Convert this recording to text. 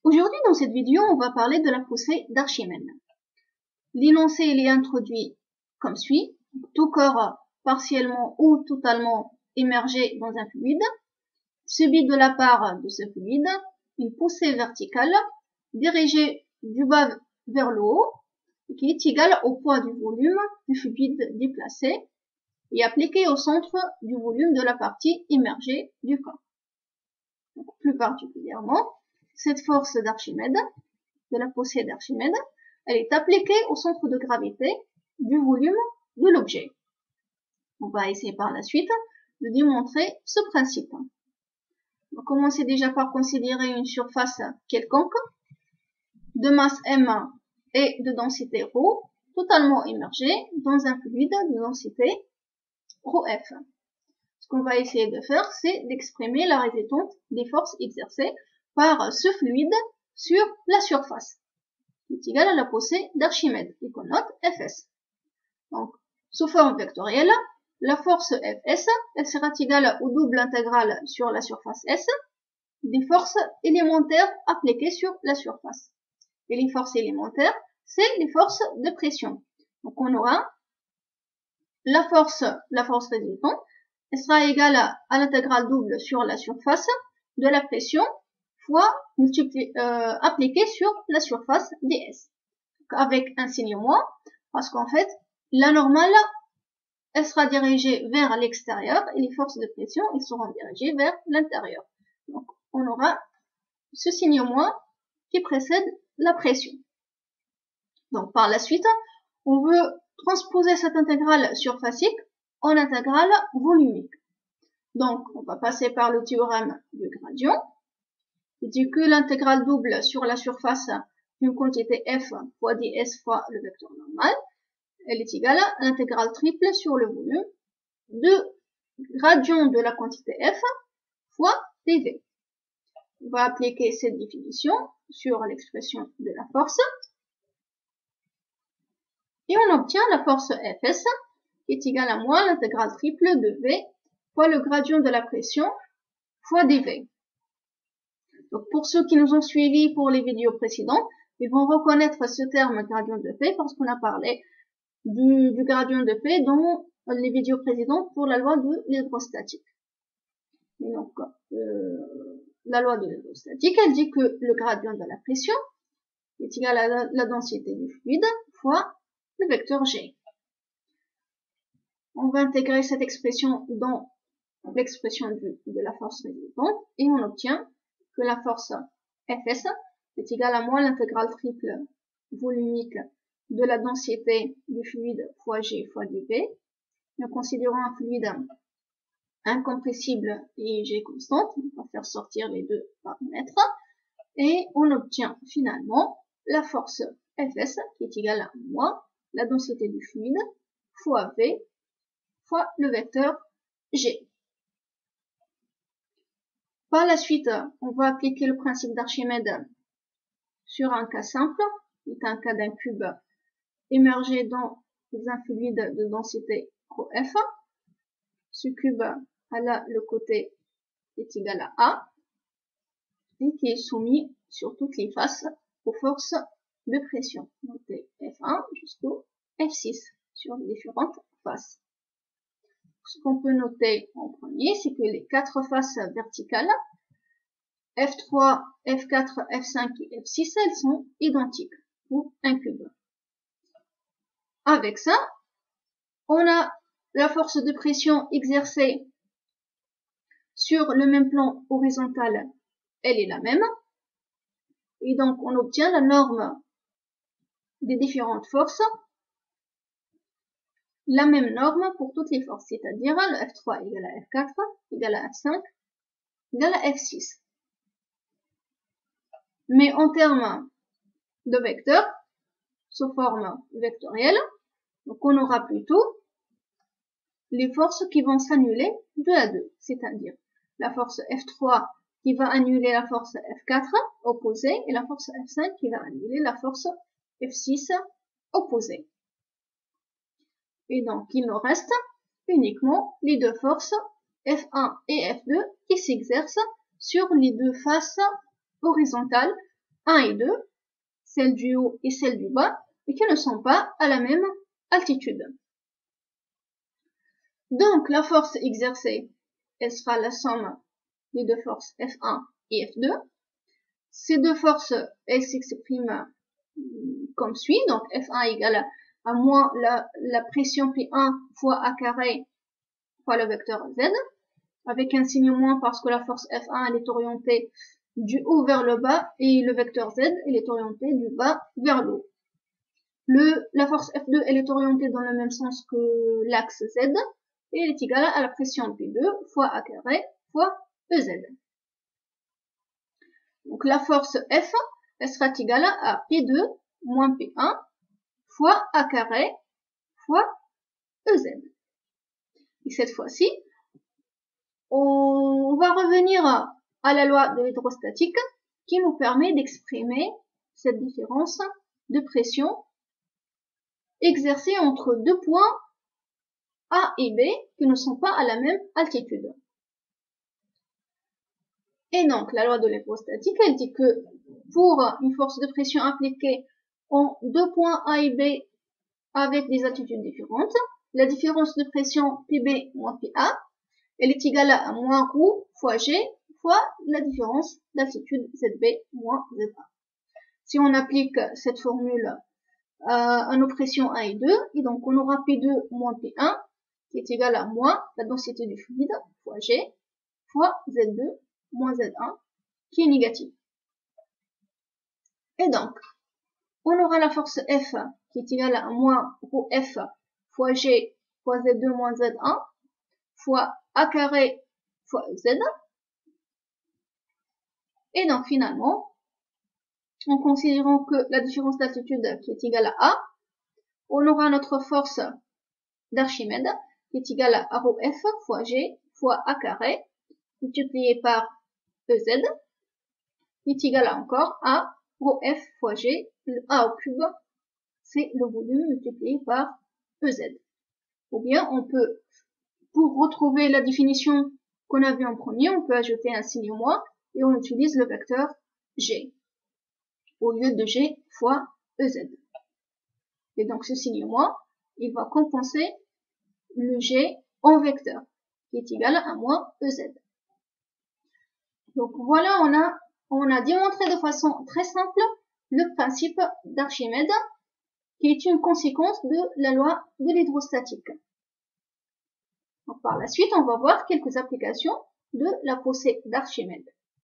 Aujourd'hui, dans cette vidéo, on va parler de la poussée d'Archimède. L'énoncé est introduit comme suit. Tout corps partiellement ou totalement immergé dans un fluide subit de la part de ce fluide une poussée verticale dirigée du bas vers le haut qui est égale au poids du volume du fluide déplacé et appliquée au centre du volume de la partie immergée du corps. Donc, plus particulièrement, cette force d'Archimède, de la poussée d'Archimède, elle est appliquée au centre de gravité du volume de l'objet. On va essayer par la suite de démontrer ce principe. On va commencer déjà par considérer une surface quelconque de masse M et de densité ρ, totalement immergée dans un fluide de densité ρf. Ce qu'on va essayer de faire, c'est d'exprimer la résultante des forces exercées par ce fluide sur la surface, qui est égale à la poussée d'Archimède, et qu'on note Fs. Donc, sous forme vectorielle, la force Fs, elle sera égale au double intégral sur la surface S des forces élémentaires appliquées sur la surface. Et les forces élémentaires, c'est les forces de pression. Donc, on aura la force résultante, elle sera égale à l'intégrale double sur la surface de la pression fois appliquée sur la surface ds. Avec un signe moins, parce qu'en fait, la normale, elle sera dirigée vers l'extérieur et les forces de pression, elles seront dirigées vers l'intérieur. Donc, on aura ce signe moins qui précède la pression. Donc, par la suite, on veut transposer cette intégrale surfacique en intégrale volumique. Donc, on va passer par le théorème du gradient, qui dit que l'intégrale double sur la surface d'une quantité f fois ds fois le vecteur normal, elle est égale à l'intégrale triple sur le volume de gradient de la quantité f fois dv. On va appliquer cette définition sur l'expression de la force. Et on obtient la force Fs qui est égale à moins l'intégrale triple de V fois le gradient de la pression fois dV. Donc pour ceux qui nous ont suivis pour les vidéos précédentes, ils vont reconnaître ce terme gradient de P parce qu'on a parlé du gradient de P dans les vidéos précédentes pour la loi de l'hydrostatique. Et donc la loi de l'hydrostatique, elle dit que le gradient de la pression est égal à la densité du fluide fois le vecteur G. On va intégrer cette expression dans l'expression de la force résultante et on obtient que la force Fs est égale à moins l'intégrale triple volumique de la densité du fluide fois G fois dV. Nous considérons un fluide incompressible et G constante. On va faire sortir les deux paramètres et on obtient finalement la force Fs qui est égale à moins la densité du fluide fois V fois le vecteur G. Par la suite, on va appliquer le principe d'Archimède sur un cas simple, qui est un cas d'un cube immergé dans un fluide de densité ρf. Ce cube a là le côté est égal à A et qui est soumis sur toutes les faces aux forces de pression, notez F1 jusqu'au F6 sur les différentes faces. Ce qu'on peut noter en premier, c'est que les quatre faces verticales, F3, F4, F5 et F6, elles sont identiques pour un cube. Avec ça, on a la force de pression exercée sur le même plan horizontal, elle est la même. Et donc, on obtient la norme des différentes forces, la même norme pour toutes les forces, c'est-à-dire le F3 égale à F4, égale à F5, égale à F6. Mais en termes de vecteurs, sous forme vectorielle, donc on aura plutôt les forces qui vont s'annuler 2 à 2, c'est-à-dire la force F3 qui va annuler la force F4 opposée et la force F5 qui va annuler la force F6 opposée. Et donc, il nous reste uniquement les deux forces F1 et F2 qui s'exercent sur les deux faces horizontales 1 et 2, celle du haut et celle du bas, et qui ne sont pas à la même altitude. Donc la force exercée, elle sera la somme des deux forces F1 et F2. Ces deux forces, elles s'expriment comme suit. Donc F1 égale à moins la pression P1 fois A carré fois le vecteur Z, avec un signe moins parce que la force F1 elle est orientée du haut vers le bas et le vecteur Z elle est orienté du bas vers le haut. La force F2 elle est orientée dans le même sens que l'axe Z et elle est égale à la pression P2 fois A carré fois EZ. Donc la force F elle sera égale à P2 moins P1 fois A carré fois EZ. Et cette fois-ci, on va revenir à la loi de l'hydrostatique qui nous permet d'exprimer cette différence de pression exercée entre deux points A et B qui ne sont pas à la même altitude. Et donc, la loi de l'hydrostatique, elle dit que pour une force de pression appliquée en deux points A et B avec des altitudes différentes, la différence de pression PB moins PA, elle est égale à moins ρ fois G fois la différence d'altitude ZB moins ZA. Si on applique cette formule à nos pressions 1 et 2, et donc on aura P2 moins P1 qui est égal à moins la densité du fluide fois G fois Z2 moins Z1 qui est négatif. Et donc, on aura la force F qui est égale à moins ρF fois G fois Z2 moins Z1 fois A carré fois Z. Et donc finalement, en considérant que la différence d'altitude qui est égale à A, on aura notre force d'Archimède qui est égale à ρF fois G fois A carré multiplié par EZ qui est égal à encore à ρF fois G, le A au cube, c'est le volume multiplié par EZ. Ou bien on peut, pour retrouver la définition qu'on a vue en premier, on peut ajouter un signe moins et on utilise le vecteur G au lieu de G fois EZ. Et donc ce signe moins, il va compenser le G en vecteur qui est égal à moins EZ. Donc voilà, on a démontré de façon très simple le principe d'Archimède qui est une conséquence de la loi de l'hydrostatique. Par la suite, on va voir quelques applications de la poussée d'Archimède.